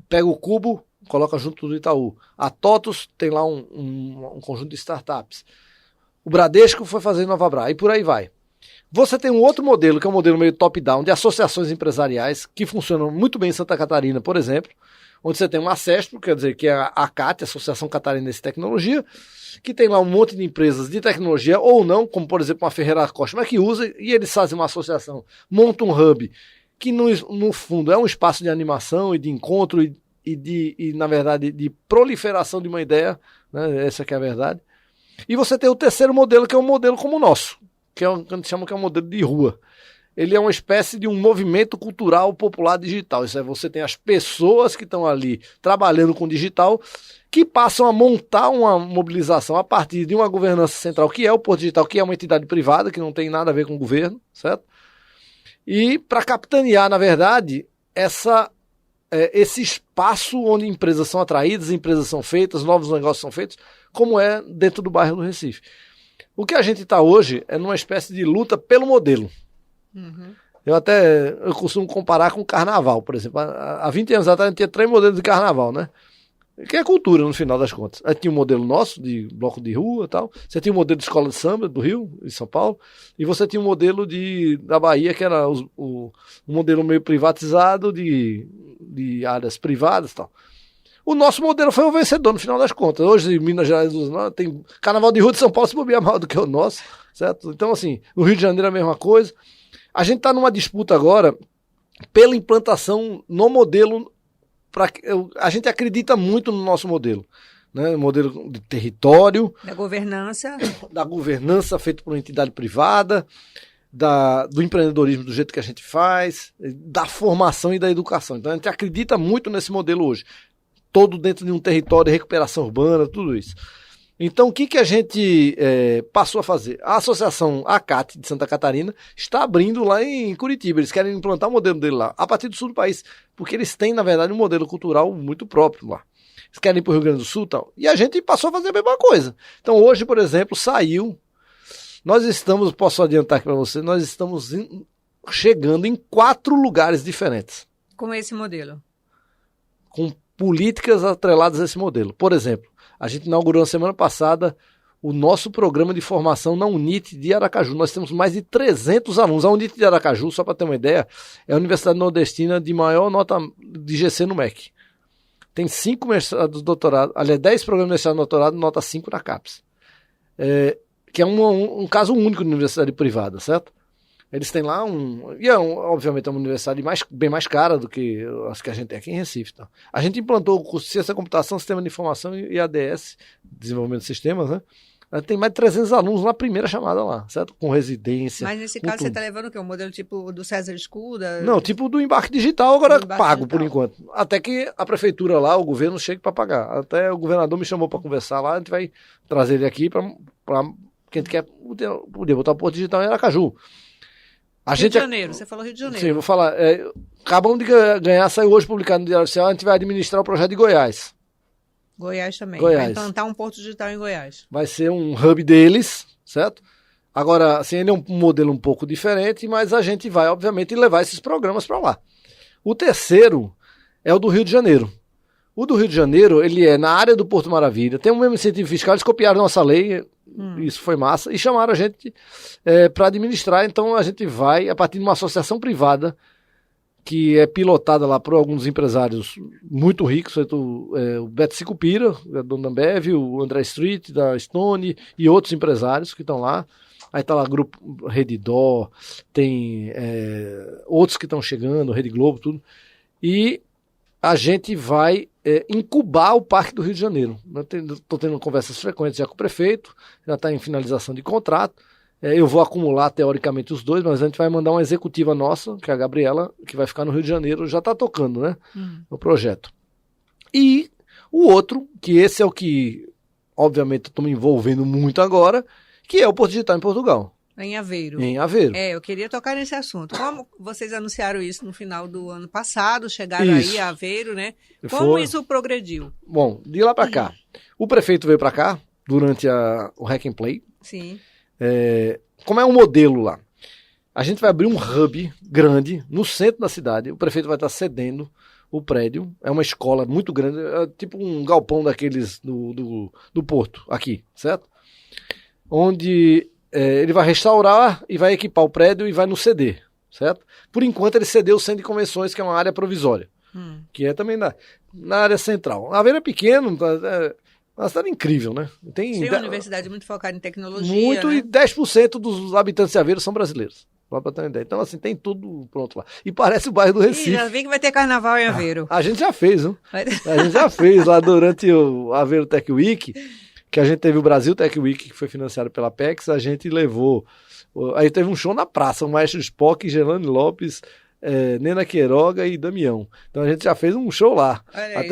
Pega o Cubo, coloca junto do Itaú. A TOTUS tem lá um conjunto de startups. O Bradesco foi fazer Inovabra, e por aí vai. Você tem um outro modelo, que é um modelo meio top-down, de associações empresariais, que funcionam muito bem em Santa Catarina, por exemplo, onde você tem uma ACESP, quer dizer, que é a ACAT, Associação Catarinense de Tecnologia, que tem lá um monte de empresas de tecnologia, ou não, como por exemplo uma Ferreira Costa, mas que usa, e eles fazem uma associação, montam um hub, que no fundo é um espaço de animação e de encontro e na verdade, de proliferação de uma ideia, né? Essa que é a verdade. E você tem o terceiro modelo, que é um modelo como o nosso, que a gente chama que é um modelo de rua. Ele é uma espécie de um movimento cultural popular digital. Isso é, você tem as pessoas que estão ali trabalhando com digital, que passam a montar uma mobilização a partir de uma governança central, que é o Porto Digital, que é uma entidade privada, que não tem nada a ver com o governo, certo? E para capitanear, na verdade, esse espaço onde empresas são atraídas, empresas são feitas, novos negócios são feitos, como é dentro do bairro do Recife. O que a gente está hoje é numa espécie de luta pelo modelo. Uhum. Eu costumo comparar com o carnaval, por exemplo. Há 20 anos atrás a gente tinha 3 modelos de carnaval, né? Que é cultura, no final das contas. Aí tinha um modelo nosso, de bloco de rua e tal. Você tinha um modelo de escola de samba do Rio, de São Paulo. E você tinha um modelo da Bahia, que era um modelo meio privatizado, de áreas privadas e tal. O nosso modelo foi o vencedor, no final das contas. Hoje, em Minas Gerais, tem carnaval de rua de São Paulo se bobear maior do que o nosso, certo? Então, assim, no Rio de Janeiro é a mesma coisa. A gente está numa disputa agora pela implantação no modelo. A gente acredita muito no nosso modelo, né? Modelo de território. Da governança. Da governança feita por uma entidade privada, do empreendedorismo do jeito que a gente faz, da formação e da educação. Então, a gente acredita muito nesse modelo hoje. Todo dentro de um território de recuperação urbana, tudo isso. Então, o que a gente passou a fazer? A associação ACAT de Santa Catarina está abrindo lá em Curitiba. Eles querem implantar o modelo dele lá, a partir do sul do país, porque eles têm, na verdade, um modelo cultural muito próprio lá. Eles querem ir para o Rio Grande do Sul e tal. E a gente passou a fazer a mesma coisa. Então, hoje, por exemplo, posso adiantar aqui para você, nós estamos chegando em 4 lugares diferentes. Com esse modelo? Com políticas atreladas a esse modelo. Por exemplo, a gente inaugurou na semana passada o nosso programa de formação na UNIT de Aracaju. Nós temos mais de 300 alunos. A UNIT de Aracaju, só para ter uma ideia, é a Universidade Nordestina de maior nota de GC no MEC. tem 5 mestrados, doutorado, aliás, 10 programas de mestrado e doutorado, nota 5 na CAPES. Que é um caso único de universidade privada, certo? Eles têm lá obviamente é uma universidade bem mais cara do que as que a gente tem aqui em Recife. Então. A gente implantou o curso de Ciência da Computação, Sistema de Informação e ADS, Desenvolvimento de Sistemas, né? Tem mais de 300 alunos na primeira chamada lá, certo? Com residência. Mas nesse caso você está levando o quê? Um modelo tipo do César School? Não, tipo do embarque digital, agora pago por enquanto. Até que a prefeitura lá, o governo chegue para pagar. Até o governador me chamou para conversar lá, a gente vai trazer ele aqui para quem quer poder botar o Porto Digital em Aracaju. Rio de Janeiro, você falou Rio de Janeiro. Sim, vou falar. Acabamos de ganhar, saiu hoje publicado no Diário Oficial, a gente vai administrar o projeto de Goiás. Goiás também. Goiás. Vai implantar um Porto Digital em Goiás. Vai ser um hub deles, certo? Agora, assim, ele é um modelo um pouco diferente, mas a gente vai, obviamente, levar esses programas para lá. O terceiro é o do Rio de Janeiro. O do Rio de Janeiro, ele é na área do Porto Maravilha, tem o mesmo incentivo fiscal, eles copiaram nossa lei, isso foi massa, e chamaram a gente para administrar, então a gente vai, a partir de uma associação privada, que é pilotada lá por alguns empresários muito ricos, o Beto Sicupira, dono da Ambev, o André Street, da Stone, e outros empresários que estão lá. Aí está lá o grupo Redditor, tem outros que estão chegando, Rede Globo, tudo. E a gente vai incubar o Parque do Rio de Janeiro. Estou tendo conversas frequentes já com o prefeito, já está em finalização de contrato. Eu vou acumular, teoricamente, os dois, mas a gente vai mandar uma executiva nossa, que é a Gabriela, que vai ficar no Rio de Janeiro, já está tocando, né? O projeto. E o outro, que esse é o que, obviamente, estou me envolvendo muito agora, que é o Porto Digital em Portugal. Em Aveiro. Em Aveiro. Eu queria tocar nesse assunto. Como vocês anunciaram isso no final do ano passado, chegaram aí a Aveiro, né? Como isso progrediu? Bom, de lá para cá. O prefeito veio para cá durante o Hack and Play. Sim. Como é um modelo lá? A gente vai abrir um hub grande no centro da cidade. O prefeito vai estar cedendo o prédio. É uma escola muito grande, tipo um galpão daqueles do Porto, aqui, certo? Onde ele vai restaurar e vai equipar o prédio e vai nos ceder, certo? Por enquanto ele cedeu o centro de convenções, que é uma área provisória, que é também na área central. A Aveiro é pequeno, uma cidade incrível, né? Tem uma universidade muito focada em tecnologia. Muito, né? E 10% dos habitantes de Aveiro são brasileiros. Só pra ter uma ideia. Então, assim, tem tudo pronto lá. E parece o bairro do Recife. Já vi que vai ter carnaval em Aveiro. A gente já fez, viu? A gente já fez lá durante o Aveiro Tech Week, que a gente teve o Brasil Tech Week, que foi financiado pela Apex, a gente levou... Aí teve um show na praça, o Maestro Spock, Gelane Lopes... Nena Queiroga e Damião. Então a gente já fez um show lá. Aí,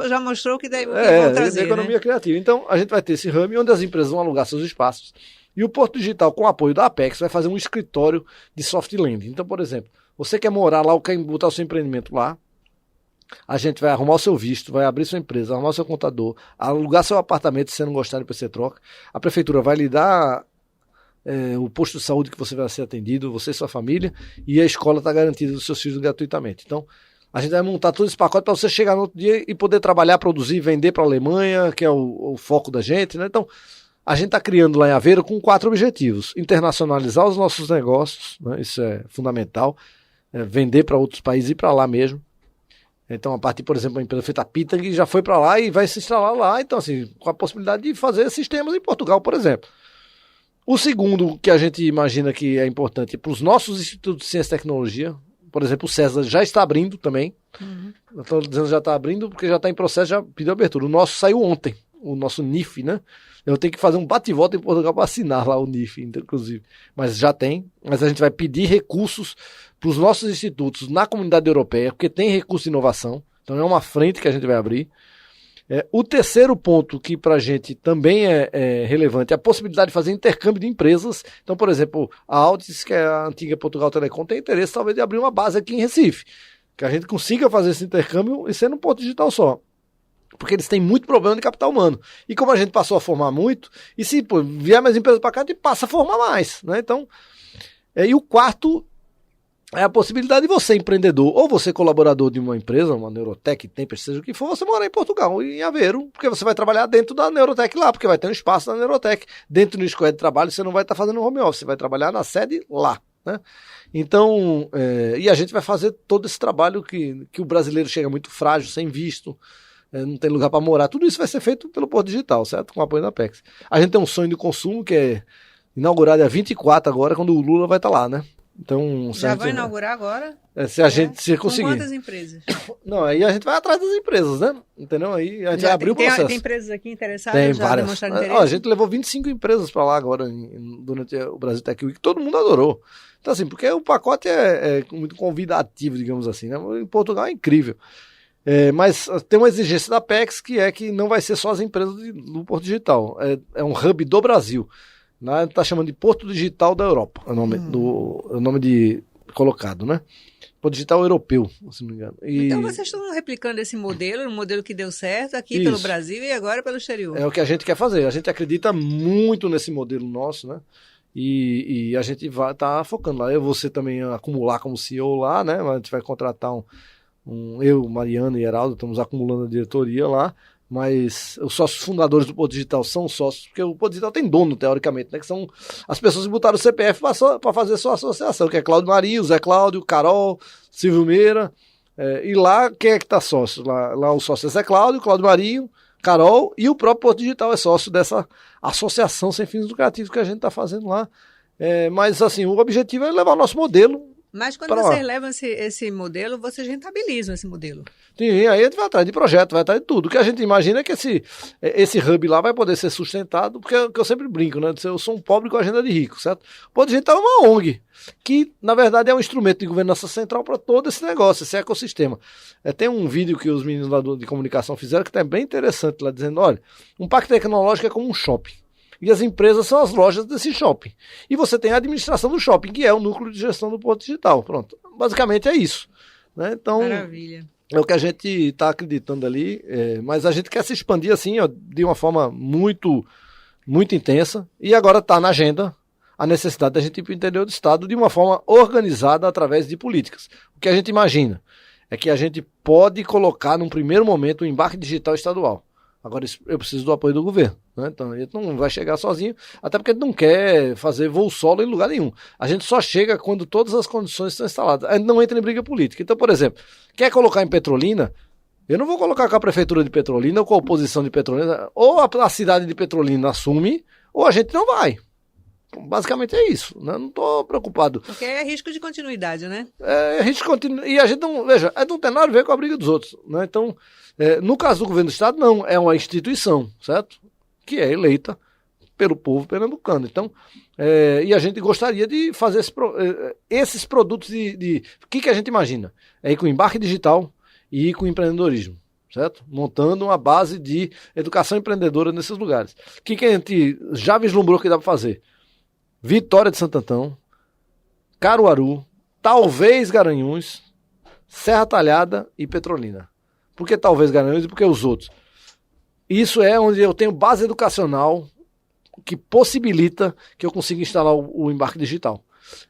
já mostrou que daí vão trazer, economia criativa. Então a gente vai ter esse hub onde as empresas vão alugar seus espaços. E o Porto Digital, com o apoio da Apex, vai fazer um escritório de soft landing. Então, por exemplo, você quer morar lá ou quer botar o seu empreendimento lá, a gente vai arrumar o seu visto, vai abrir sua empresa, arrumar o seu contador, alugar seu apartamento, se você não gostar, depois você troca. A prefeitura vai lhe dar o posto de saúde que você vai ser atendido, você e sua família, e a escola está garantida dos seus filhos gratuitamente. Então, a gente vai montar todo esse pacote para você chegar no outro dia e poder trabalhar, produzir, vender para a Alemanha, que é o foco da gente, né? Então, a gente está criando lá em Aveiro com 4 objetivos: internacionalizar os nossos negócios, né? Isso é fundamental, vender para outros países e para lá mesmo. Então, a partir, por exemplo, a empresa feita a Pitang já foi para lá e vai se instalar lá. Então, assim, com a possibilidade de fazer sistemas em Portugal, por exemplo. O segundo que a gente imagina que é importante para os nossos institutos de ciência e tecnologia, por exemplo, o César já está abrindo também. Estou dizendo já está abrindo porque já está em processo, já pediu abertura. O nosso saiu ontem, o nosso NIF, né? Eu tenho que fazer um bate-volta em Portugal para assinar lá o NIF, inclusive. Mas já tem, mas a gente vai pedir recursos para os nossos institutos na comunidade europeia, porque tem recurso de inovação, então é uma frente que a gente vai abrir. O terceiro ponto que para a gente também é relevante é a possibilidade de fazer intercâmbio de empresas. Então, por exemplo, a Altis, que é a antiga Portugal Telecom, tem interesse talvez de abrir uma base aqui em Recife, que a gente consiga fazer esse intercâmbio e ser num Porto Digital só. Porque eles têm muito problema de capital humano. E como a gente passou a formar muito, e se vier mais empresas para cá, a gente passa a formar mais, né? Então, e o quarto é a possibilidade de você, empreendedor, ou você colaborador de uma empresa, uma Neurotech, Tempest, seja o que for, você morar em Portugal, em Aveiro, porque você vai trabalhar dentro da Neurotech lá, porque vai ter um espaço da Neurotech. Dentro do escola de trabalho, você não vai estar fazendo home office, você vai trabalhar na sede lá. né? Então, e a gente vai fazer todo esse trabalho que o brasileiro chega muito frágil, sem visto, não tem lugar para morar. Tudo isso vai ser feito pelo Porto Digital, certo? Com o apoio da Apex. A gente tem um sonho de consumo que é inaugurado dia 24 agora, quando o Lula vai estar lá, né? Então, já vai inaugurar agora? Se a gente conseguir. Com quantas empresas? Não, aí a gente vai atrás das empresas, né? Entendeu? Aí a gente vai abrir o processo. Tem empresas aqui interessadas? Tem já várias. Demonstraram interesse? A gente levou 25 empresas para lá agora, durante o Brasil Tech Week, todo mundo adorou. Então, assim, porque o pacote é muito convidativo, digamos assim, né? Em Portugal é incrível. Mas tem uma exigência da Apex que não vai ser só as empresas do Porto Digital. É um hub do Brasil. Está chamando de Porto Digital da Europa, é o nome colocado, né? Porto Digital Europeu, se não me engano. Então vocês estão replicando esse modelo, um modelo que deu certo aqui pelo Brasil e agora pelo exterior. É o que a gente quer fazer. A gente acredita muito nesse modelo nosso, né? E a gente vai estar focando lá. Eu vou ser também acumular como CEO lá, né? A gente vai contratar eu, Mariana e Heraldo, estamos acumulando a diretoria lá, mas os sócios fundadores do Porto Digital são sócios, porque o Porto Digital tem dono, teoricamente, né? Que são as pessoas que botaram o CPF para fazer sua associação, que é Cláudio Marinho, Zé Cláudio, Carol, Silvio Meira. E lá, quem é que está sócio? Lá o sócio é Zé Cláudio, Cláudio Marinho, Carol, e o próprio Porto Digital é sócio dessa associação sem fins lucrativos que a gente está fazendo lá. Mas, assim, o objetivo é levar o nosso modelo. Mas quando vocês levam esse modelo, vocês rentabilizam esse modelo. Sim, aí a gente vai atrás de projeto, vai atrás de tudo. O que a gente imagina é que esse hub lá vai poder ser sustentado, porque é o que eu sempre brinco, né? Eu sou um pobre com agenda de rico, certo? O Porto Digital é uma ONG, que na verdade é um instrumento de governança central para todo esse negócio, esse ecossistema. Tem um vídeo que os meninos lá de comunicação fizeram que é bem interessante, lá dizendo, olha, um parque tecnológico é como um shopping. E as empresas são as lojas desse shopping. E você tem a administração do shopping, que é o núcleo de gestão do Porto Digital. Pronto. Basicamente é isso. Né? Então, maravilha. É o que a gente está acreditando ali. Mas a gente quer se expandir assim, ó, de uma forma muito, muito intensa. E agora está na agenda a necessidade da gente ir para o interior do estado de uma forma organizada através de políticas. O que a gente imagina é que a gente pode colocar, num primeiro momento, um embarque digital estadual. Agora, eu preciso do apoio do governo, né? Então, a gente não vai chegar sozinho, até porque a gente não quer fazer voo solo em lugar nenhum. A gente só chega quando todas as condições estão instaladas. A gente não entra em briga política. Então, por exemplo, quer colocar em Petrolina, eu não vou colocar com a prefeitura de Petrolina ou com a oposição de Petrolina. Ou a cidade de Petrolina assume, ou a gente não vai. Basicamente é isso, né? Não estou preocupado. Porque é risco de continuidade, né? É risco de continuidade. E a gente não, veja, não tem nada a ver com a briga dos outros, né? Então, no caso do governo do estado, não, é uma instituição, certo? Que é eleita pelo povo pernambucano. Então, e a gente gostaria de fazer esses produtos o que a gente imagina? É ir com embarque digital e ir com empreendedorismo, certo? Montando uma base de educação empreendedora nesses lugares. O que a gente já vislumbrou que dá para fazer? Vitória de Santo Antão, Caruaru, talvez Garanhuns, Serra Talhada e Petrolina. Por que talvez Garanhuns e por que os outros? Isso é onde eu tenho base educacional que possibilita que eu consiga instalar o embarque digital.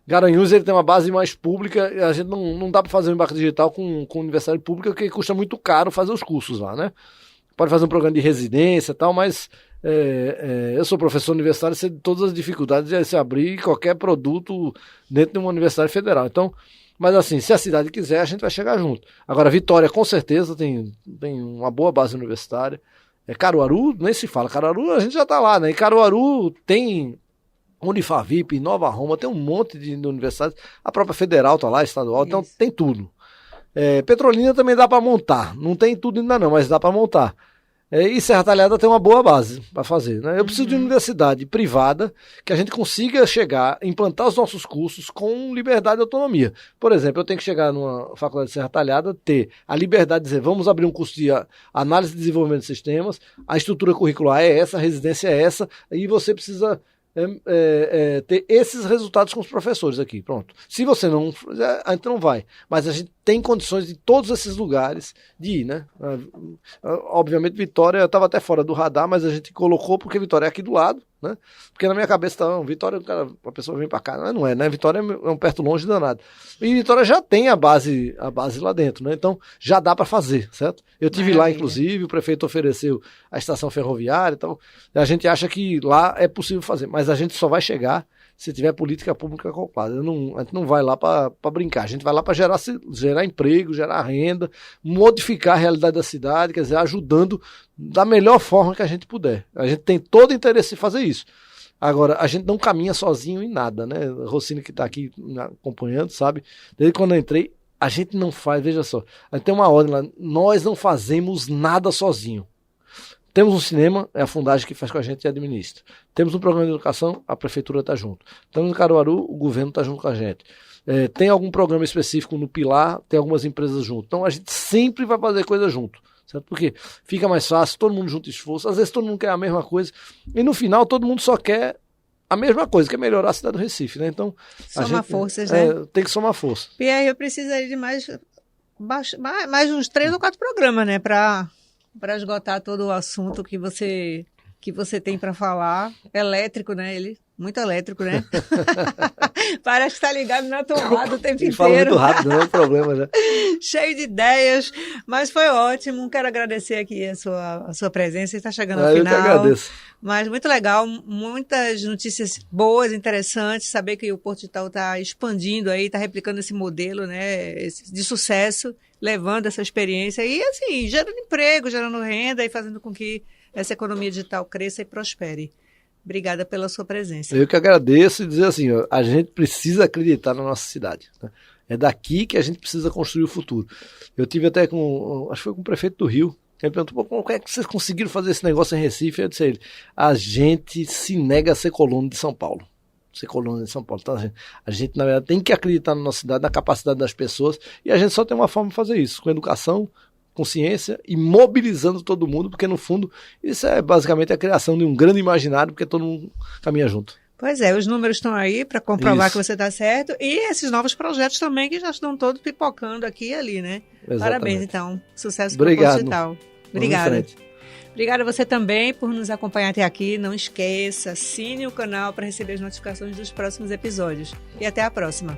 Garanhuns ele tem uma base mais pública, a gente não dá para fazer um embarque digital com universidade pública, porque custa muito caro fazer os cursos lá, né? Pode fazer um programa de residência e tal, mas eu sou professor universitário, sei de todas as dificuldades de se abrir qualquer produto dentro de uma universidade federal. Então, mas assim, se a cidade quiser, a gente vai chegar junto. Agora, Vitória, com certeza, tem uma boa base universitária. Caruaru, nem se fala. Caruaru, a gente já está lá, né? E Caruaru tem Unifavip, Nova Roma, tem um monte de universidades. A própria federal está lá, estadual, isso. Então tem tudo. Petrolina também dá para montar. Não tem tudo ainda não, mas dá para montar. E Serra Talhada tem uma boa base para fazer, né? Eu preciso de uma universidade privada que a gente consiga chegar, implantar os nossos cursos com liberdade e autonomia. Por exemplo, eu tenho que chegar numa faculdade de Serra Talhada, ter a liberdade de dizer, vamos abrir um curso de análise e desenvolvimento de sistemas, a estrutura curricular é essa, a residência é essa, e você precisa ter esses resultados com os professores aqui, pronto. Se você não, a gente não vai, mas a gente tem condições de todos esses lugares de ir, né? Obviamente Vitória estava até fora do radar, mas a gente colocou porque Vitória é aqui do lado, né? Porque na minha cabeça estava, Vitória, a pessoa vem para cá, não é, né? Vitória é um perto longe danado. E Vitória já tem a base lá dentro, né? Então já dá para fazer, certo? Eu tive lá, inclusive, o prefeito ofereceu a estação ferroviária e tal. A gente acha que lá é possível fazer, mas a gente só vai chegar se tiver política pública acoplada. A gente não vai lá para brincar, a gente vai lá para gerar emprego, gerar renda, modificar a realidade da cidade, quer dizer, ajudando da melhor forma que a gente puder. A gente tem todo interesse em fazer isso. Agora, a gente não caminha sozinho em nada, né? A Rocine, que está aqui acompanhando, sabe? Desde quando eu entrei, a gente não faz, veja só, a gente tem uma ordem lá, nós não fazemos nada sozinho. Temos um cinema, é a Fundagem que faz com a gente e administra. Temos um programa de educação, a prefeitura está junto. Estamos em Caruaru, o governo está junto com a gente. Tem algum programa específico no Pilar, tem algumas empresas junto. Então a gente sempre vai fazer coisa junto, certo? Porque fica mais fácil, todo mundo junto esforço, às vezes todo mundo quer a mesma coisa, e no final todo mundo só quer a mesma coisa, que é melhorar a cidade do Recife, né? Então, somar forças, né? Tem que somar força. Pierre, eu precisaria de mais uns 3 ou 4 programas, né? Para esgotar todo o assunto que você tem para falar. Elétrico, né? Ele muito elétrico, né? Parece que está ligado na tomada o tempo inteiro. Fala muito rápido, não é um problema, né? Cheio de ideias, mas foi ótimo. Quero agradecer aqui a sua presença. Está chegando ao final. Eu que agradeço. Mas muito legal, muitas notícias boas, interessantes. Saber que o Porto de Itaú está expandindo aí, está replicando esse modelo, né, de sucesso, levando essa experiência e, assim, gerando emprego, gerando renda e fazendo com que essa economia digital cresça e prospere. Obrigada pela sua presença. Eu que agradeço e dizer assim, a gente precisa acreditar na nossa cidade, né? É daqui que a gente precisa construir o futuro. Eu tive até acho que foi com o prefeito do Rio, ele perguntou, como é que vocês conseguiram fazer esse negócio em Recife? Eu disse a ele, a gente se nega a ser colono de São Paulo. Ser colono de São Paulo. Então, a gente, na verdade, tem que acreditar na nossa cidade, na capacidade das pessoas, e a gente só tem uma forma de fazer isso, com educação, consciência e mobilizando todo mundo, porque no fundo isso é basicamente a criação de um grande imaginário, porque todo mundo caminha junto. Pois é, os números estão aí para comprovar que você está certo e esses novos projetos também que já estão todos pipocando aqui e ali, né? Exatamente. Parabéns, então. Sucesso para o Porto Digital. Obrigada. Obrigada a você também por nos acompanhar até aqui. Não esqueça, assine o canal para receber as notificações dos próximos episódios. E até a próxima.